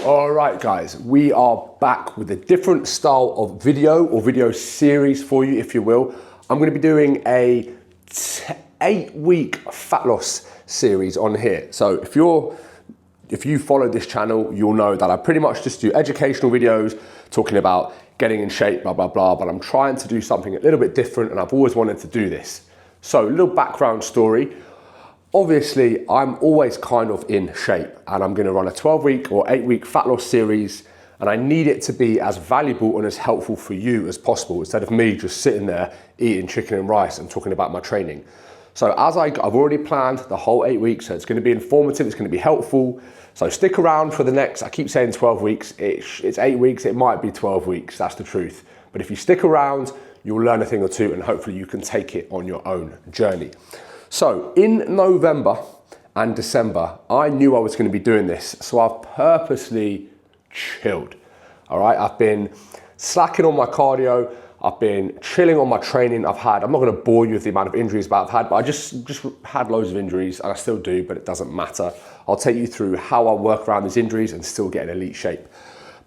All right, guys, we are back with a different style of video or video series for you, if you will. I'm going to be doing a 8-week fat loss series on here. So if you follow this channel, you'll know that I pretty much just do educational videos talking about getting in shape, blah, blah, blah, but I'm trying to do something a little bit different and I've always wanted to do this. So a little background story. Obviously, I'm always kind of in shape and I'm gonna run a 12-week or 8-week fat loss series, and I need it to be as valuable and as helpful for you as possible instead of me just sitting there eating chicken and rice and talking about my training. So I've already planned the whole 8 weeks, so it's gonna be informative, it's gonna be helpful. So stick around for the next, I keep saying 12 weeks, it's 8 weeks, it might be 12 weeks, that's the truth. But if you stick around, you'll learn a thing or two and hopefully you can take it on your own journey. So in November and December, I knew I was going to be doing this, so I've purposely chilled. All right, I've been slacking on my cardio, I've been chilling on my training. I'm not going to bore you with the amount of injuries I've had, but I just had loads of injuries, and I still do, but it doesn't matter. I'll take you through how I work around these injuries and still get in elite shape.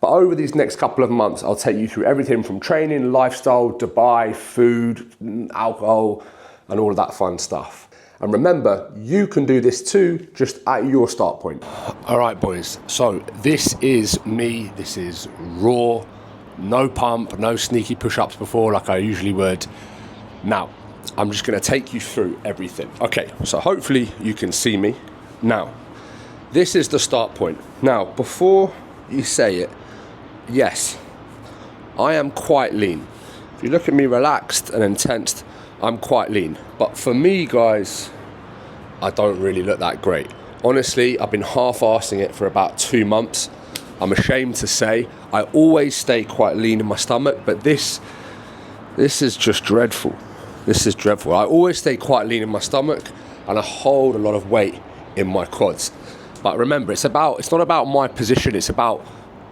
But over these next couple of months, I'll take you through everything from training, lifestyle, Dubai, food, alcohol, and all of that fun stuff. And remember, you can do this too, just at your start point. All right, boys, so this is me, this is raw, no pump, no sneaky push-ups before like I usually would. Now, I'm just gonna take you through everything. Okay, so hopefully you can see me. Now, this is the start point. Now, before you say it, yes, I am quite lean. If you look at me relaxed and intense, I'm quite lean. But for me, guys, I don't really look that great. Honestly, I've been half-arsing it for about 2 months. I'm ashamed to say, I always stay quite lean in my stomach, but this is just dreadful. This is dreadful. I always stay quite lean in my stomach and I hold a lot of weight in my quads. But remember, it's not about my position, it's about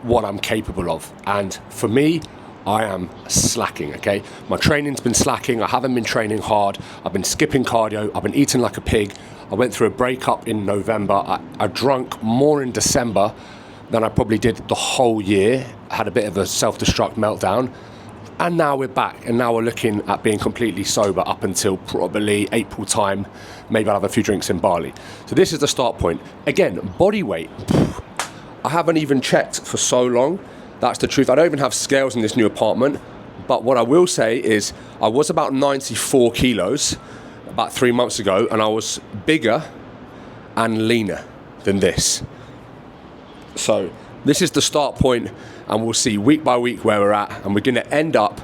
what I'm capable of. And for me, I am slacking, okay? My training's been slacking, I haven't been training hard, I've been skipping cardio, I've been eating like a pig. I went through a breakup in November, I drank more in December than I probably did the whole year. I had a bit of a self-destruct meltdown. And now we're back, and now we're looking at being completely sober up until probably April time. Maybe I'll have a few drinks in Bali. So this is the start point. Again, body weight. I haven't even checked for so long. That's the truth. I don't even have scales in this new apartment. But what I will say is I was about 94 kilos about 3 months ago, and I was bigger and leaner than this. So this is the start point, and we'll see week by week where we're at, and we're gonna end up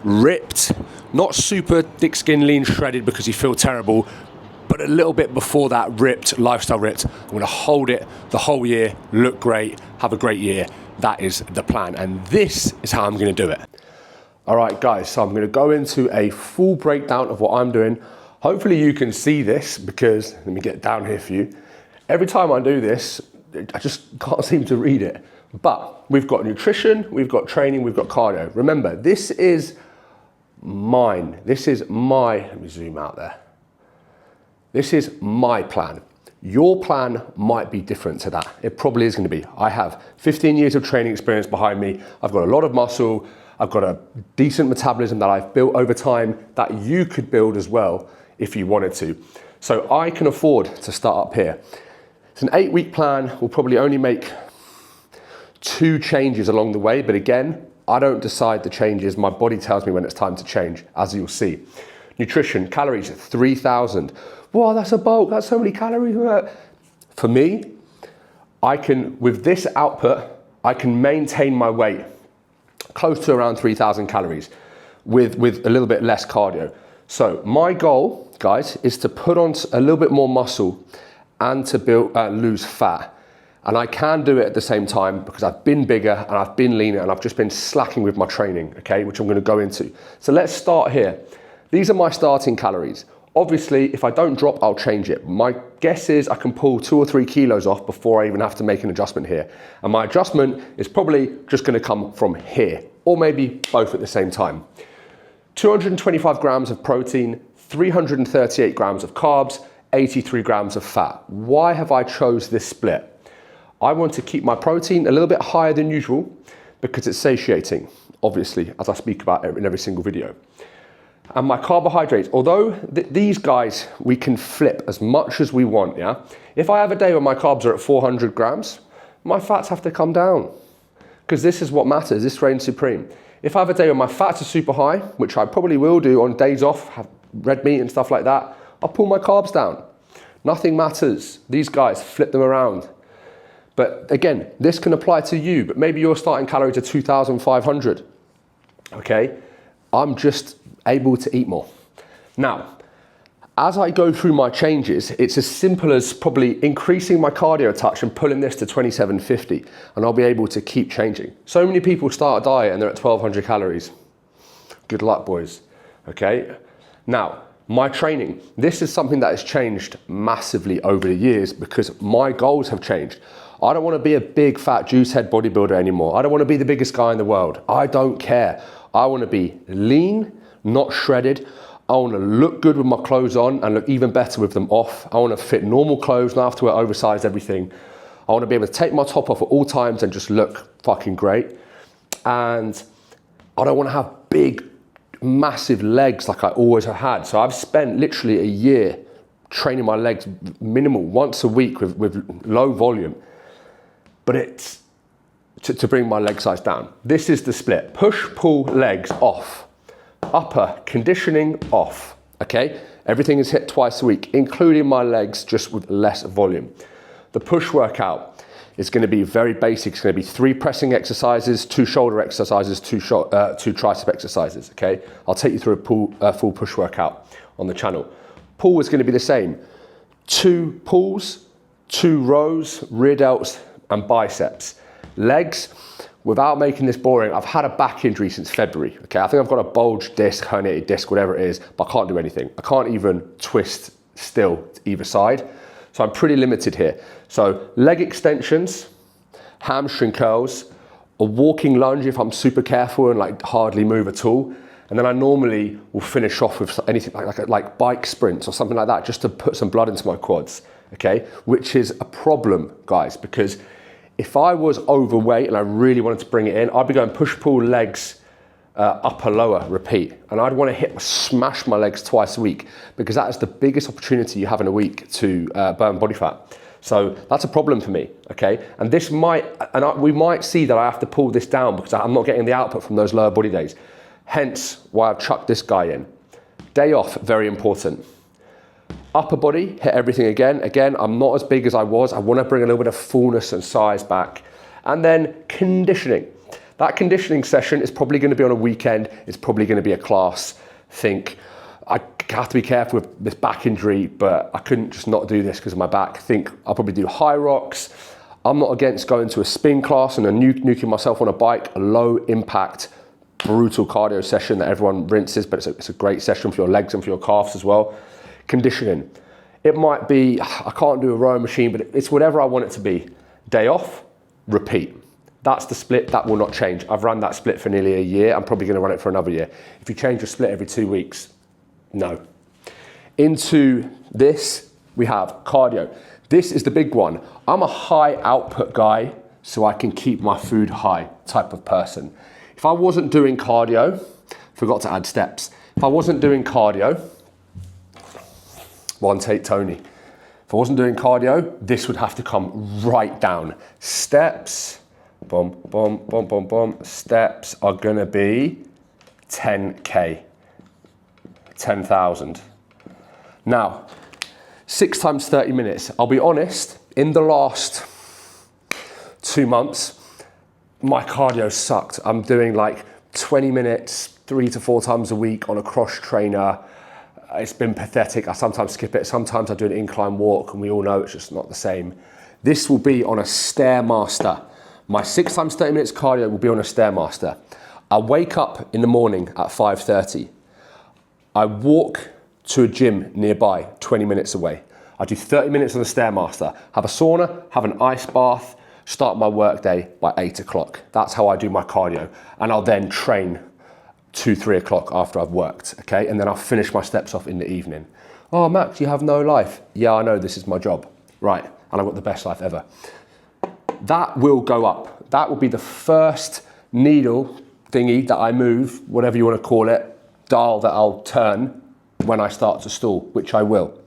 ripped, not super thick skin, lean, shredded because you feel terrible, but a little bit before that, ripped, lifestyle ripped. I'm gonna hold it the whole year, look great, have a great year. That is the plan, and this is how I'm gonna do it. All right, guys, so I'm gonna go into a full breakdown of what I'm doing. Hopefully you can see this, because, let me get down here for you. Every time I do this, I just can't seem to read it. But we've got nutrition, we've got training, we've got cardio. Remember, this is mine. This is my, let me zoom out there. This is my plan. Your plan might be different to that. It probably is going to be. I have 15 years of training experience behind me. I've got a lot of muscle. I've got a decent metabolism that I've built over time that you could build as well if you wanted to. So I can afford to start up here. It's an 8-week plan. We'll probably only make 2 changes along the way. But again, I don't decide the changes. My body tells me when it's time to change, as you'll see. Nutrition, calories, 3,000. Wow, that's a bulk, that's so many calories. For me, I can, with this output, I can maintain my weight close to around 3,000 calories with a little bit less cardio. So my goal, guys, is to put on a little bit more muscle and to lose fat. And I can do it at the same time because I've been bigger and I've been leaner and I've just been slacking with my training, okay, which I'm gonna go into. So let's start here. These are my starting calories. Obviously, if I don't drop, I'll change it. My guess is I can pull 2 or 3 kilos off before I even have to make an adjustment here. And my adjustment is probably just gonna come from here, or maybe both at the same time. 225 grams of protein, 338 grams of carbs, 83 grams of fat. Why have I chose this split? I want to keep my protein a little bit higher than usual because it's satiating, obviously, as I speak about in every single video. And my carbohydrates, although these guys, we can flip as much as we want, yeah? If I have a day where my carbs are at 400 grams, my fats have to come down because this is what matters, this reigns supreme. If I have a day where my fats are super high, which I probably will do on days off, have red meat and stuff like that, I'll pull my carbs down. Nothing matters. These guys, flip them around. But again, this can apply to you, but maybe your starting calories are 2,500, okay? I'm just able to eat more. Now, as I go through my changes, it's as simple as probably increasing my cardio a touch and pulling this to 2750, and I'll be able to keep changing. So many people start a diet and they're at 1,200 calories. Good luck, boys, okay? Now, my training, this is something that has changed massively over the years because my goals have changed. I don't want to be a big fat juice head bodybuilder anymore. I don't want to be the biggest guy in the world. I don't care. I want to be lean, not shredded. I want to look good with my clothes on and look even better with them off. I want to fit normal clothes, not have to wear oversized everything. I want to be able to take my top off at all times and just look fucking great. And I don't want to have big, massive legs like I always have had. So I've spent literally a year training my legs minimal, once a week with low volume. But it's to bring my leg size down. This is the split. Push, pull, legs off. Upper conditioning off, okay? Everything is hit twice a week, including my legs, just with less volume. The push workout is gonna be very basic. It's gonna be 3 pressing exercises, 2 shoulder exercises, 2 tricep exercises, okay? I'll take you through a full push workout on the channel. Pull is gonna be the same. 2 pulls, 2 rows, rear delts, and biceps. Legs, without making this boring, I've had a back injury since February, okay? I think I've got a bulged disc, herniated disc, whatever it is, but I can't do anything. I can't even twist still to either side. So I'm pretty limited here. So leg extensions, hamstring curls, a walking lunge if I'm super careful and like hardly move at all. And then I normally will finish off with anything like bike sprints or something like that, just to put some blood into my quads, okay? Which is a problem, guys, because if I was overweight and I really wanted to bring it in, I'd be going push, pull, legs, upper, lower, repeat. And I'd want to smash my legs twice a week because that is the biggest opportunity you have in a week to burn body fat. So that's a problem for me, okay? And this might, we might see that I have to pull this down because I'm not getting the output from those lower body days. Hence why I've chucked this guy in. Day off, very important. Upper body, hit everything again. Again, I'm not as big as I was. I want to bring a little bit of fullness and size back. And then conditioning. That conditioning session is probably going to be on a weekend. It's probably going to be a class. I have to be careful with this back injury, but I couldn't just not do this because of my back. I'll probably do high rocks. I'm not against going to a spin class and nuking myself on a bike, a low impact, brutal cardio session that everyone rinses, but it's a great session for your legs and for your calves as well. Conditioning. It might be, I can't do a rowing machine, but it's whatever I want it to be. Day off, repeat. That's the split, that will not change. I've run that split for nearly a year. I'm probably gonna run it for another year. If you change your split every 2 weeks, no. Into this, we have cardio. This is the big one. I'm a high output guy, so I can keep my food high type of person. If I wasn't doing cardio, forgot to add steps. If I wasn't doing cardio, one take Tony. If I wasn't doing cardio, this would have to come right down. Steps, boom, boom, boom, boom, boom. Steps are gonna be 10K, 10,000. Now, 6 times 30 minutes. I'll be honest, in the last 2 months, my cardio sucked. I'm doing like 20 minutes, 3 to 4 times a week on a cross trainer. It's been pathetic. I sometimes skip it. Sometimes I do an incline walk and we all know it's just not the same. This will be on a Stairmaster. My 6 times 30 minutes cardio will be on a Stairmaster. I wake up in the morning at 5:30. I walk to a gym nearby, 20 minutes away. I do 30 minutes on the Stairmaster, have a sauna, have an ice bath, start my work day by 8 o'clock. That's how I do my cardio. And I'll then train 2, 3 o'clock after I've worked, okay? And then I'll finish my steps off in the evening. Oh, Max, you have no life. Yeah, I know, this is my job. Right, and I've got the best life ever. that will go up. That will be the first needle thingy that I move, whatever you want to call it, dial that I'll turn when I start to stall, which I will.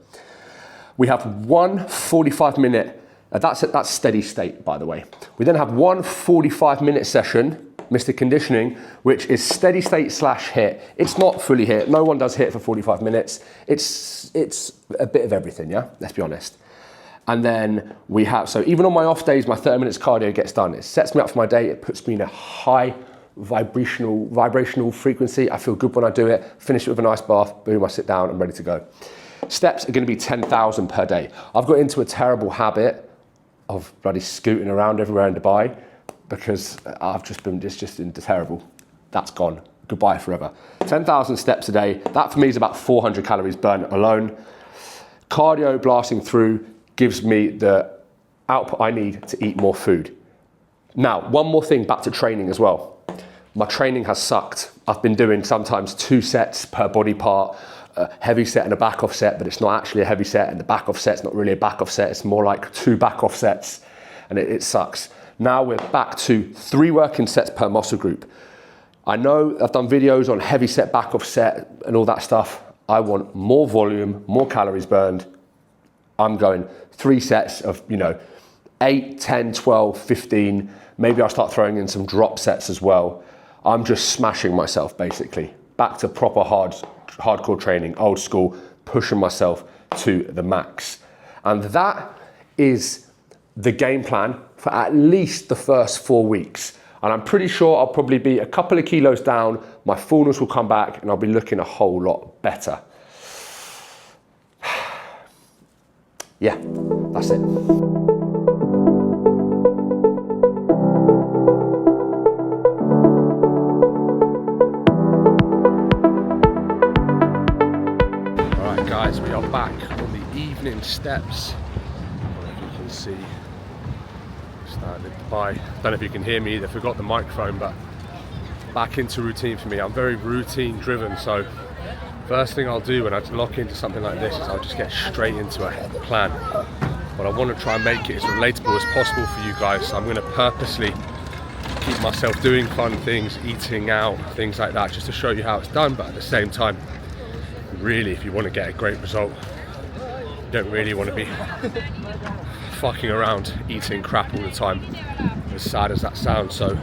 We have one 45-minute, that's steady state, by the way. We then have one 45-minute session, Mr. Conditioning, which is steady state / HIIT. It's not fully HIIT. No one does HIIT for 45 minutes. It's a bit of everything, yeah? Let's be honest. And then we have, so even on my off days, my 30 minutes cardio gets done. It sets me up for my day. It puts me in a high vibrational frequency. I feel good when I do it. Finish it with a nice bath. Boom, I sit down. I'm ready to go. Steps are going to be 10,000 per day. I've got into a terrible habit of bloody scooting around everywhere in Dubai because it's just been terrible. That's gone. Goodbye forever. 10,000 steps a day. That for me is about 400 calories burnt alone. Cardio blasting through gives me the output I need to eat more food. Now, one more thing back to training as well. My training has sucked. I've been doing sometimes 2 sets per body part, a heavy set and a back off set, but it's not actually a heavy set, and the back off set's not really a back off set, it's more like 2 back off sets, and it sucks. Now we're back to 3 working sets per muscle group. I know I've done videos on heavy set, back off set, and all that stuff. I want more volume, more calories burned. I'm going 3 sets of, 8, 10, 12, 15. Maybe I'll start throwing in some drop sets as well. I'm just smashing myself, basically. Back to proper hardcore training, old school, pushing myself to the max. And that is the game plan for at least the first 4 weeks. And I'm pretty sure I'll probably be a couple of kilos down, my fullness will come back, and I'll be looking a whole lot better. Yeah, that's it. Guys, we are back on the evening steps. I don't know if you can see, starting in Dubai. Don't know if you can hear me either, forgot the microphone, but back into routine for me. I'm very routine driven, so first thing I'll do when I lock into something like this is I'll just get straight into a plan. But I want to try and make it as relatable as possible for you guys, so I'm going to purposely keep myself doing fun things, eating out, things like that, just to show you how it's done, but at the same time, really, if you want to get a great result, you don't really want to be fucking around eating crap all the time, as sad as that sounds. So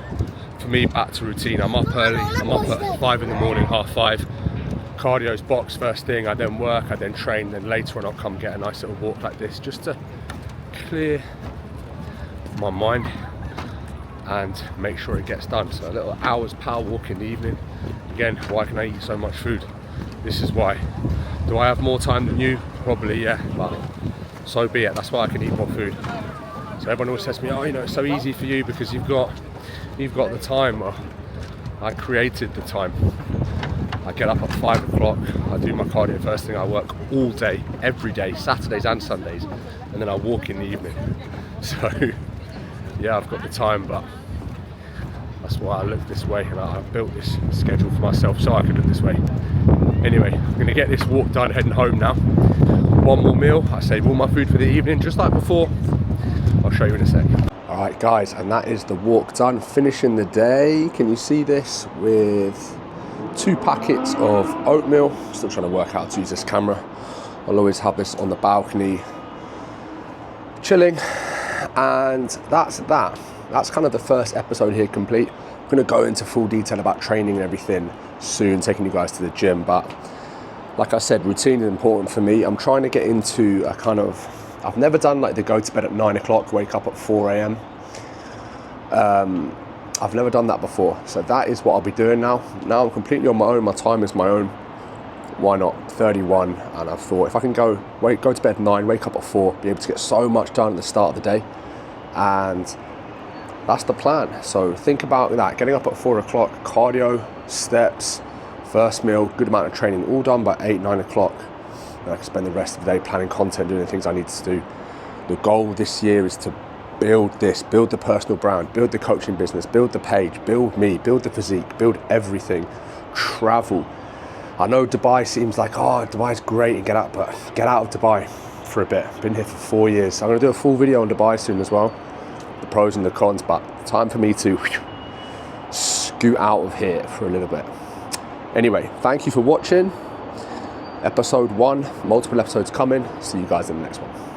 for me, back to routine. I'm up early, I'm up at 5 in the morning, 5:30. Cardio's box first thing, I then work, I then train, then later on I'll come get a nice little walk like this just to clear my mind and make sure it gets done. So a little hour's power walk in the evening. Again, why can I eat so much food? This is why. Do I have more time than you? Probably, yeah, but so be it. That's why I can eat more food. So everyone always says to me, oh, it's so easy for you because you've got the time. Well, I created the time. I get up at 5 o'clock, I do my cardio first thing, I work all day, every day, Saturdays and Sundays, and then I walk in the evening. So, yeah, I've got the time, but that's why I look this way, and I've built this schedule for myself so I can look this way. Anyway, I'm going to get this walk done, heading home now. One more meal, I save all my food for the evening, just like before. I'll show you in a sec. All right, guys, and that is the walk done, finishing the day. Can you see this? With 2 packets of oatmeal. Still trying to work out how to use this camera. I'll always have this on the balcony, chilling, and that's that. That's kind of the first episode here complete. I'm going to go into full detail about training and everything soon, taking you guys to the gym, but like I said, routine is important for me. I'm trying to get into a kind of, I've never done like the go to bed at 9 o'clock, wake up at 4 a.m. I've never done that before, so that is what I'll be doing now. Now I'm completely on my own, my time is my own. Why not? 31, and I thought if I can go to bed at 9, wake up at 4, be able to get so much done at the start of the day, and that's the plan. So think about that, getting up at 4 o'clock, cardio, steps, first meal, good amount of training, all done by 8, 9 o'clock. And I can spend the rest of the day planning content, doing the things I need to do. The goal this year is to build the personal brand, build the coaching business, build the page, build me, build the physique, build everything, travel. I know Dubai seems like, oh, Dubai's great and get out of Dubai for a bit. Been here for 4 years. I'm gonna do a full video on Dubai soon as well. the pros and the cons, but time for me to scoot out of here for a little bit. Anyway, thank you for watching. Episode 1, multiple episodes coming. See you guys in the next one.